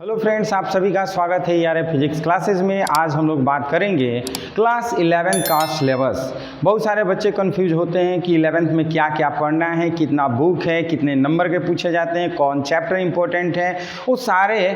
Hello friends, आप सभी का स्वागत है यार फिजिक्स क्लासेस में। आज हम लोग बात करेंगे क्लास 11 का सिलेबस। बहुत सारे बच्चे कंफ्यूज होते हैं कि 11th में क्या क्या पढ़ना है, कितना बुक है, कितने नंबर के पूछे जाते हैं, कौन चैप्टर इंपॉर्टेंट है। वो सारे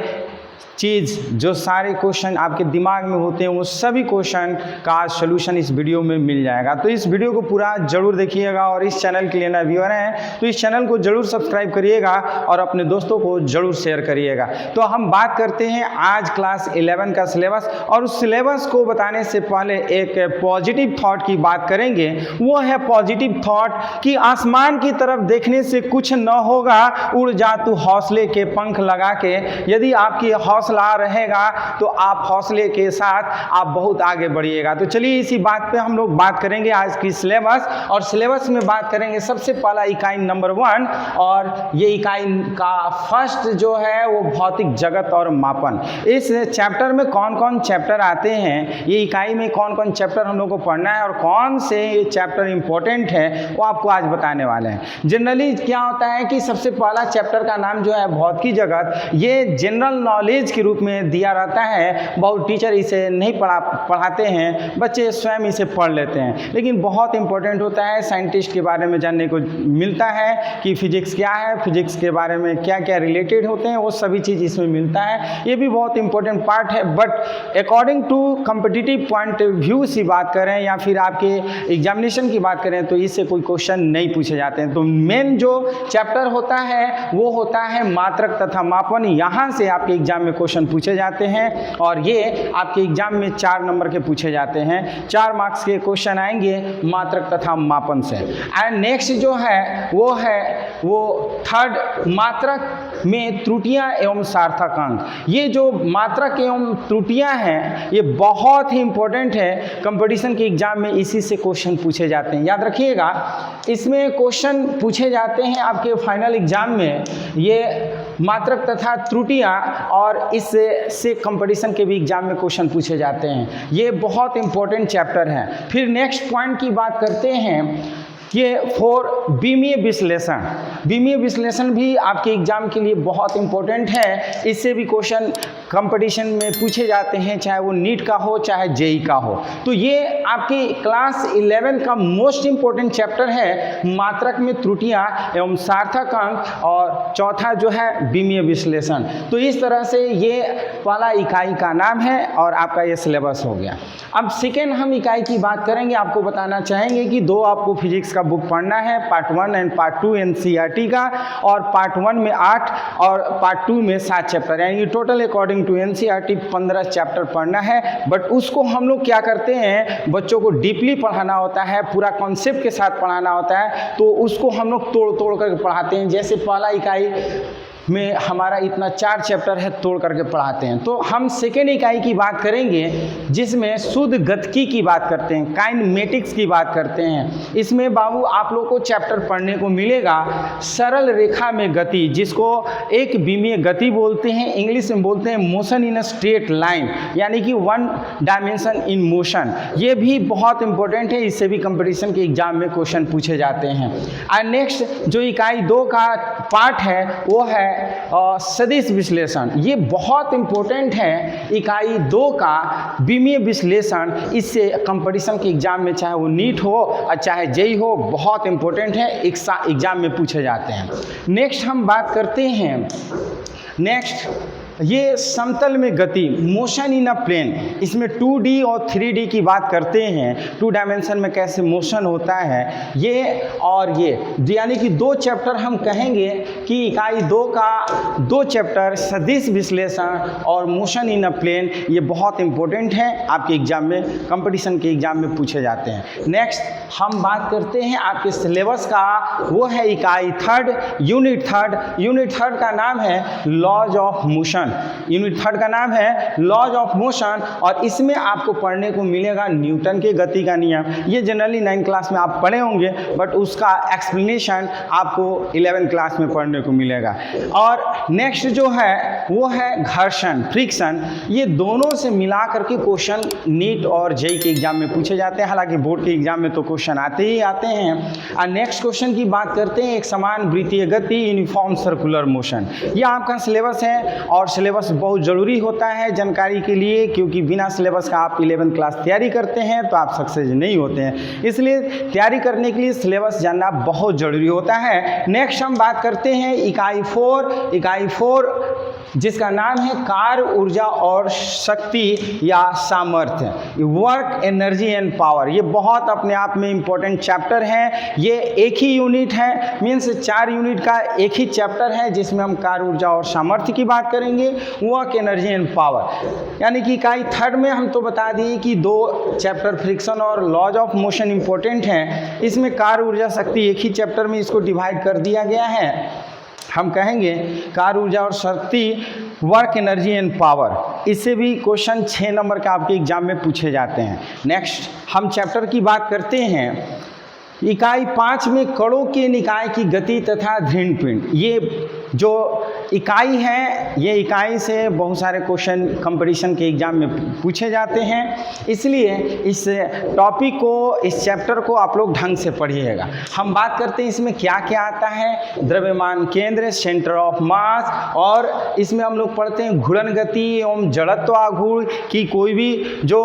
चीज़ जो सारे क्वेश्चन आपके दिमाग में होते हैं वो सभी क्वेश्चन का सलूशन इस वीडियो में मिल जाएगा। तो इस वीडियो को पूरा जरूर देखिएगा और इस चैनल के लिए नए व्यूअर हैं तो इस चैनल को जरूर सब्सक्राइब करिएगा और अपने दोस्तों को जरूर शेयर करिएगा। तो हम बात करते हैं आज क्लास 11 का सिलेबस, और उस सिलेबस को बताने से पहले एक पॉजिटिव थॉट की बात करेंगे। वो है पॉजिटिव थॉट कि आसमान की तरफ देखने से कुछ न होगा, उड़ जा तू हौसले के पंख लगा के। यदि आपकी हौसला रहेगा तो आप हौसले के साथ आप बहुत आगे बढ़िएगा। तो चलिए इसी बात पे हम लोग बात करेंगे आज की सिलेबस। और सिलेबस में बात करेंगे सबसे पहला इकाई नंबर 1, और ये इकाई का फर्स्ट जो है वो भौतिक जगत और मापन। इस चैप्टर में कौन कौन चैप्टर आते हैं, ये इकाई में कौन कौन चैप्टर हम लोग को पढ़ना है और कौन से ये चैप्टर इंपॉर्टेंट है वो आपको आज बताने वाले हैं। जनरली क्या होता है कि सबसे पहला चैप्टर का नाम जो है भौतिक जगत, ये जनरल नॉलेज के रूप में दिया रहता है। बहुत टीचर इसे नहीं पढ़ाते हैं, बच्चे स्वयं इसे पढ़ लेते हैं, लेकिन बहुत इंपॉर्टेंट होता है। साइंटिस्ट के बारे में जानने को मिलता है कि फिजिक्स क्या है, फिजिक्स के बारे में क्या क्या रिलेटेड होते हैं, वो सभी चीज़ इसमें मिलता है। ये भी बहुत इंपॉर्टेंट पार्ट है। But according to competitive point view से बात करें या फिर आपके एग्जामिनेशन की बात करें तो इससे कोई क्वेश्चन नहीं पूछे जाते हैं। तो मेन जो चैप्टर होता है वो होता है मात्रक तथा मापन। यहाँ से आपके एग्जाम में क्वेश्चन पूछे जाते हैं और ये आपके एग्जाम में 4 नंबर के पूछे जाते हैं। 4 मार्क्स के क्वेश्चन आएंगे मात्रक तथा मापन से। एंड नेक्स्ट जो है वो थर्ड, मात्रक में त्रुटियां एवं सार्थक अंक। ये जो मात्रक एवं त्रुटियां हैं ये बहुत ही इंपॉर्टेंट है। कंपटीशन के एग्जाम में इसी से क्वेश्चन पूछे जाते हैं, याद रखिएगा। इसमें क्वेश्चन पूछे जाते हैं आपके फाइनल एग्जाम में, ये मात्रक तथा त्रुटियां, और इससे कंपटीशन के भी एग्जाम में क्वेश्चन पूछे जाते हैं। ये बहुत इंपॉर्टेंट चैप्टर है। फिर नेक्स्ट पॉइंट की बात करते हैं, ये 4 बीमीय विश्लेषण। बीमीय विश्लेषण भी आपके एग्जाम के लिए बहुत इंपॉर्टेंट है। इससे भी क्वेश्चन कंपटीशन में पूछे जाते हैं, चाहे वो नीट का हो चाहे जेई का हो। तो ये आपके क्लास 11 का मोस्ट इंपॉर्टेंट चैप्टर है, मात्रक में त्रुटियां एवं सार्थक अंक, और चौथा जो है बीमीय विश्लेषण। तो इस तरह से ये पहला इकाई का नाम है और आपका ये सिलेबस हो गया। अब सेकेंड हम इकाई की बात करेंगे। आपको बताना चाहेंगे कि 2 आपको फिजिक्स का बुक पढ़ना है, पार्ट 1 एंड पार्ट 2 एनसीईआरटी का, और पार्ट 1 में 8 और पार्ट 2 में 7 चैप्टर, यानी total according to NCERT 15 chapter पढ़ना है। बट उसको हम लोग क्या करते हैं, बच्चों को डीपली पढ़ाना होता है, पूरा कॉन्सेप्ट के साथ पढ़ाना होता है। तो उसको हम लोग तोड़ तोड़ कर पढ़ाते हैं। जैसे पहला इकाई में हमारा इतना 4 चैप्टर है, तोड़ करके पढ़ाते हैं। तो हम सेकेंड इकाई की बात करेंगे जिसमें शुद्ध गतिकी की बात करते हैं, काइनेमेटिक्स की बात करते हैं। इसमें बाबू आप लोग को चैप्टर पढ़ने को मिलेगा सरल रेखा में गति, जिसको एक बीमीय गति बोलते हैं, इंग्लिश में बोलते हैं motion in a straight line, यानी कि 1 डायमेंशन इन मोशन। ये भी बहुत इंपॉर्टेंट है, इससे भी कंपटीशन के एग्जाम में क्वेश्चन पूछे जाते हैं। और नेक्स्ट जो इकाई 2 का पार्ट है वो है सदिश विश्लेषण। ये बहुत इंपॉर्टेंट है, इकाई 2 का बीमीय विश्लेषण। इससे कंपटीशन के एग्जाम में चाहे वो नीट हो और चाहे जेई हो, बहुत इंपॉर्टेंट है, एग्जाम में पूछे जाते हैं। नेक्स्ट हम बात करते हैं, नेक्स्ट ये समतल में गति, मोशन इन अ प्लेन। इसमें 2D और 3D की बात करते हैं, 2 डायमेंशन में कैसे मोशन होता है ये, और ये यानी कि 2 चैप्टर हम कहेंगे कि इकाई 2 का 2 चैप्टर सदिश विश्लेषण और मोशन इन अ प्लेन, ये बहुत इंपॉर्टेंट है, आपके एग्जाम में कंपटीशन के एग्जाम में पूछे जाते हैं। नेक्स्ट हम बात करते हैं आपके सिलेबस का, वो है इकाई 3 यूनिट 3। यूनिट 3 का नाम है लॉज ऑफ मोशन। यूनिट 3 का नाम है लॉज ऑफ मोशन, और इसमें आपको पढ़ने को मिलेगा न्यूटन के गति का नियम। ये जनरली 9th क्लास में आप पढ़े होंगे, बट उसका एक्सप्लेनेशन आपको 11th क्लास में पढ़ने को मिलेगा। और नेक्स्ट जो है वो है घर्षण, फ्रिक्शन। ये दोनों से मिला करके क्वेश्चन नीट और जेई के एग्जाम में पूछे जाते हैं। हालांकि बोर्ड के एग्जाम में तो क्वेश्चन आते ही आते हैं। और नेक्स्ट क्वेश्चन की बात करते हैं, एक समान वृत्तीय गति, यूनिफॉर्म सर्कुलर मोशन। ये आपका सिलेबस है और सिलेबस बहुत ज़रूरी होता है जानकारी के लिए, क्योंकि बिना सिलेबस का आप 11th क्लास तैयारी करते हैं तो आप सक्सेस नहीं होते हैं। इसलिए तैयारी करने के लिए सिलेबस जानना बहुत ज़रूरी होता है। नेक्स्ट हम बात करते हैं इकाई 4 जिसका नाम है कार्य, ऊर्जा और शक्ति या सामर्थ्य, वर्क, एनर्जी एंड पावर। ये बहुत अपने आप में इम्पोर्टेंट चैप्टर है। ये एक ही यूनिट है, मीन्स 4 यूनिट का एक ही चैप्टर है जिसमें हम कार्य, ऊर्जा और सामर्थ्य की बात करेंगे, वर्क, एनर्जी एंड पावर। यानी कि इकाई 3rd में हम तो बता दिए कि 2 चैप्टर फ्रिक्शन और लॉज ऑफ मोशन इम्पोर्टेंट हैं। इसमें कार्य, ऊर्जा, शक्ति एक ही चैप्टर में इसको डिवाइड कर दिया गया है। हम कहेंगे कार्य, ऊर्जा और शक्ति, वर्क, एनर्जी एंड पावर। इससे भी क्वेश्चन 6 नंबर का आपके एग्जाम में पूछे जाते हैं। नेक्स्ट हम चैप्टर की बात करते हैं। इकाई 5 में कणों के निकाय की गति तथा दृढ़ पिंड। ये जो इकाई है, ये इकाई से बहुत सारे क्वेश्चन कंपटीशन के एग्जाम में पूछे जाते हैं, इसलिए इस टॉपिक को, इस चैप्टर को आप लोग ढंग से पढ़िएगा। हम बात करते हैं इसमें क्या क्या आता है। द्रव्यमान केंद्र, सेंटर ऑफ मास, और इसमें हम लोग पढ़ते हैं घूर्णन गति एवं जड़त्व आघूर्ण की कोई भी जो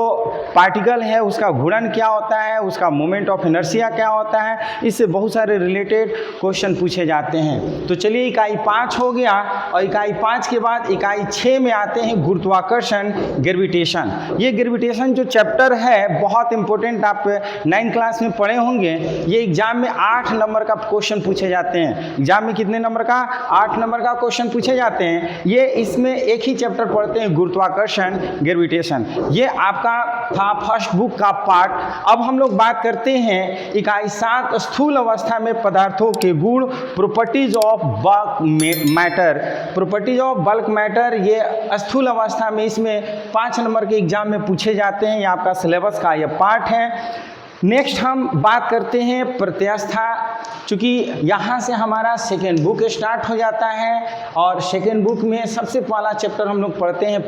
पार्टिकल है उसका घूर्णन क्या होता है, उसका मोमेंट ऑफ इनर्शिया क्या होता है। इससे बहुत सारे रिलेटेड क्वेश्चन पूछे जाते हैं। तो चलिए इकाई 5 हो गया, और इकाई 5 के बाद इकाई 6 में आते हैं गुरुत्वाकर्षण, ग्रेविटेशन। ये ग्रेविटेशन जो चैप्टर है बहुत इंपॉर्टेंट, आप 9th क्लास में पढ़े होंगे। ये एग्जाम में 8 नंबर का क्वेश्चन पूछे जाते हैं। एग्जाम में कितने नंबर का? 8 नंबर का क्वेश्चन पूछे जाते हैं। ये इसमें एक ही चैप्टर पढ़ते हैं, गुरुत्वाकर्षण, ग्रेविटेशन। ये आपका था फर्स्ट बुक का पार्ट। अब हम लोग बात करते हैं इकाई 7 स्थूल अवस्था में पदार्थों के गुण, properties of bulk matter. Properties of bulk matter ये स्थूल अवस्था में इसमें 5 नंबर के एग्जाम में पूछे जाते हैं। ये आपका सिलेबस का ये पार्ट है। नेक्स्ट हम बात करते हैं प्रत्यास्था। चूँकि यहाँ से हमारा सेकेंड बुक स्टार्ट हो जाता है, और सेकेंड बुक में सबसे पहला चैप्टर हम लोग पढ़ते हैं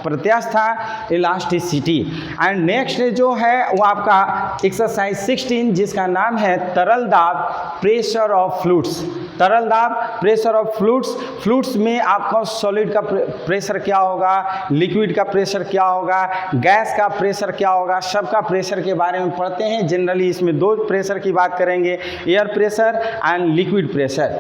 प्रत्यास्था, इलास्टिसिटी। एंड नेक्स्ट जो है वो आपका एक्सरसाइज 16 जिसका नाम है तरल दाब, प्रेशर ऑफ फ्लूइड्स। तरल दाब, प्रेशर ऑफ फ्लूइड्स। फ्लूइड्स में आपका सॉलिड का प्रेशर क्या होगा, लिक्विड का प्रेशर क्या होगा, गैस का प्रेशर क्या होगा, सबका प्रेशर के बारे में पढ़ते हैं। जनरली इसमें 2 प्रेशर की बात करेंगे, air pressure and liquid pressure.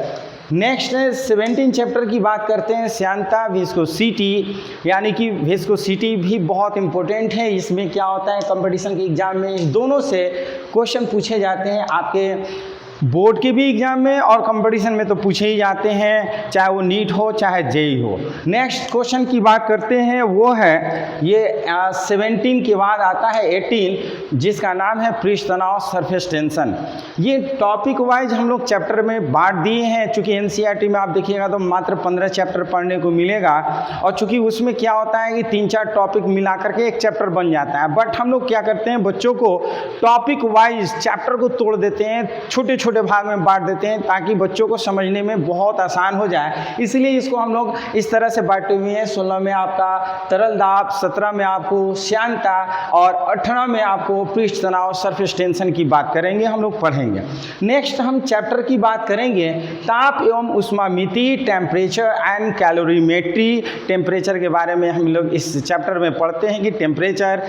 Next 17 chapter की बात करते हैं, श्यानता, विस्कोसिटी। यानी कि विस्कोसिटी भी बहुत इंपॉर्टेंट है। इसमें क्या होता है, कंपटीशन के एग्जाम में इस दोनों से क्वेश्चन पूछे जाते हैं। आपके बोर्ड के भी एग्जाम में और कंपटीशन में तो पूछे ही जाते हैं, चाहे वो नीट हो चाहे जेई हो। नेक्स्ट क्वेश्चन की बात करते हैं, वो है ये 17 के बाद आता है 18 जिसका नाम है पृष्ठ तनाव, सरफेस टेंशन। ये टॉपिक वाइज हम लोग चैप्टर में बांट दिए हैं। चूँकि एनसीईआरटी में आप देखिएगा तो मात्र 15 चैप्टर पढ़ने को मिलेगा, और चूँकि उसमें क्या होता है कि 3-4 टॉपिक मिला करके एक चैप्टर बन जाता है। बट हम लोग क्या करते हैं, बच्चों को टॉपिक वाइज चैप्टर को तोड़ देते हैं, छोटे छोटे भाग में बांट देते हैं, ताकि बच्चों को समझने में बहुत आसान हो जाए। इसलिए इसको हम लोग इस तरह से बांटे हुए हैं। 16 में आपका तरल दाब, 17 में आपको श्यानता, और 18 में आपको पृष्ठ तनाव, सरफेस टेंशन की बात करेंगे, हम लोग पढ़ेंगे। नेक्स्ट हम चैप्टर की बात करेंगे ताप एवं उष्मामिति, टेम्परेचर एंड कैलोरीमेट्री। टेम्परेचर के बारे में हम लोग इस चैप्टर में पढ़ते हैं कि टेम्परेचर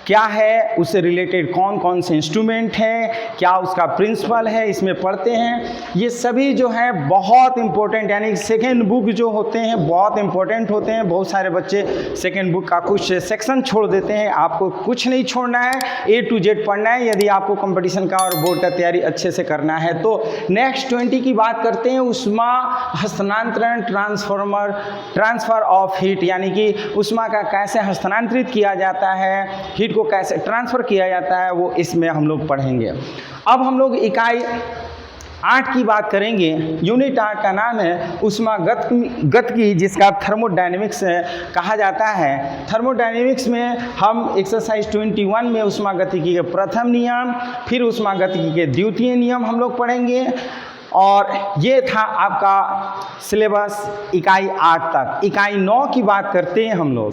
क्या है, उससे रिलेटेड कौन कौन से इंस्ट्रूमेंट हैं, क्या उसका प्रिंसिपल है, इसमें पढ़ते हैं। ये सभी जो है बहुत इंपॉर्टेंट, यानी सेकेंड बुक जो होते हैं बहुत इंपॉर्टेंट होते हैं। बहुत सारे बच्चे सेकेंड बुक का कुछ सेक्शन छोड़ देते हैं। आपको कुछ नहीं छोड़ना है, A to Z पढ़ना है यदि आपको कंपटीशन का और बोर्ड का तैयारी अच्छे से करना है तो। नेक्स्ट 20 की बात करते हैं, उष्मा हस्तांतरण, ट्रांसफर ऑफ हीट। यानी कि उष्मा का कैसे हस्तांतरित किया जाता है, हीट को कैसे ट्रांसफ़र किया जाता है, वो इसमें हम लोग पढ़ेंगे। अब हम लोग इकाई 8 की बात करेंगे। यूनिट 8 का नाम है ऊष्मागतिकी, जिसका थर्मोडायनेमिक्स कहा जाता है। थर्मोडायनेमिक्स में हम एक्सरसाइज 21 में ऊष्मागतिकी के प्रथम नियम, फिर ऊष्मागतिकी के द्वितीय नियम हम लोग पढ़ेंगे। और ये था आपका सिलेबस इकाई 8 तक। इकाई 9 की बात करते हैं हम लोग।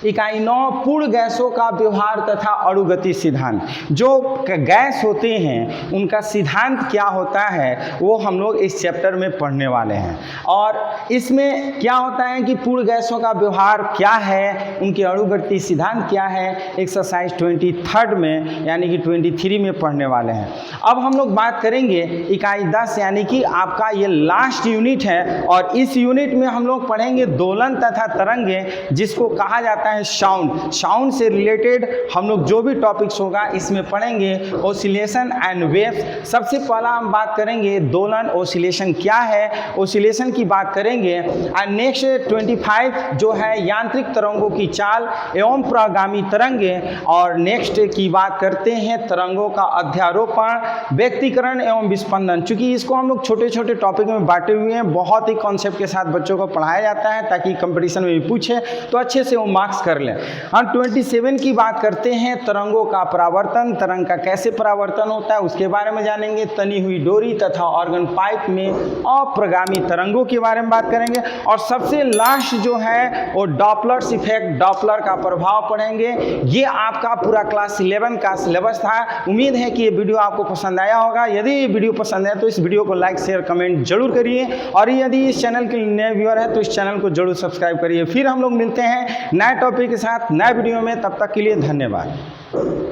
इकाई 9 पूर्ण गैसों का व्यवहार तथा अणुगति सिद्धांत। जो गैस होते हैं उनका सिद्धांत क्या होता है वो हम लोग इस चैप्टर में पढ़ने वाले हैं। और इसमें क्या होता है कि पूर्ण गैसों का व्यवहार क्या है, उनके अणुगति सिद्धांत क्या है, एक्सरसाइज 23 में यानी कि 23 में पढ़ने वाले हैं। अब हम लोग बात करेंगे इकाई 10 यानी कि आपका ये लास्ट यूनिट है और इस यूनिट में हम लोग पढ़ेंगे दोलन तथा तरंगे, जिसको कहा जाता है साउंड। साउंड से रिलेटेड हम लोग जो भी टॉपिक्स होगा इसमें पढ़ेंगे। ओसिलेशन एंड वेव्स, सबसे पहला हम बात करेंगे दोलन, ओसिलेशन क्या है, ओसिलेशन की बात करेंगे। एंड नेक्स्ट 25 जो है यांत्रिक तरंगों की चाल एवं प्रगामी तरंगे। और नेक्स्ट की बात करते हैं तरंगों का अध्यारोपण, व्यक्तीकरण एवं विस्पंदन। चूंकि इसको हम लोग छोटे छोटे टॉपिक में बांटे हुए हैं, बहुत ही कॉन्सेप्ट के साथ बच्चों को पढ़ाया जाता है ताकि कंपटीशन में भी पूछे तो अच्छे से वो मार्क्स कर लें। हम 27 की बात करते हैं तरंगों का परावर्तन, तरंग का कैसे परावर्तन होता है उसके बारे में जानेंगे। तनी हुई डोरी तथा ऑर्गन पाइप में अप्रगामी तरंगों के बारे में बात करेंगे। और सबसे लास्ट जो है वो डॉपलर्स इफेक्ट, डॉपलर का प्रभाव पढ़ेंगे। ये आपका पूरा क्लास 11 का सिलेबस था। उम्मीद है कि ये वीडियो आपको पसंद आया होगा। यदि ये वीडियो पसंद है तो इस वीडियो को लाइक शेयर कमेंट जरूर करिए और यदि इस चैनल के नए व्यूअर है तो इस चैनल को जरूर सब्सक्राइब करिए। फिर हम लोग मिलते हैं नए टॉपिक के साथ नए वीडियो में, तब तक के लिए धन्यवाद।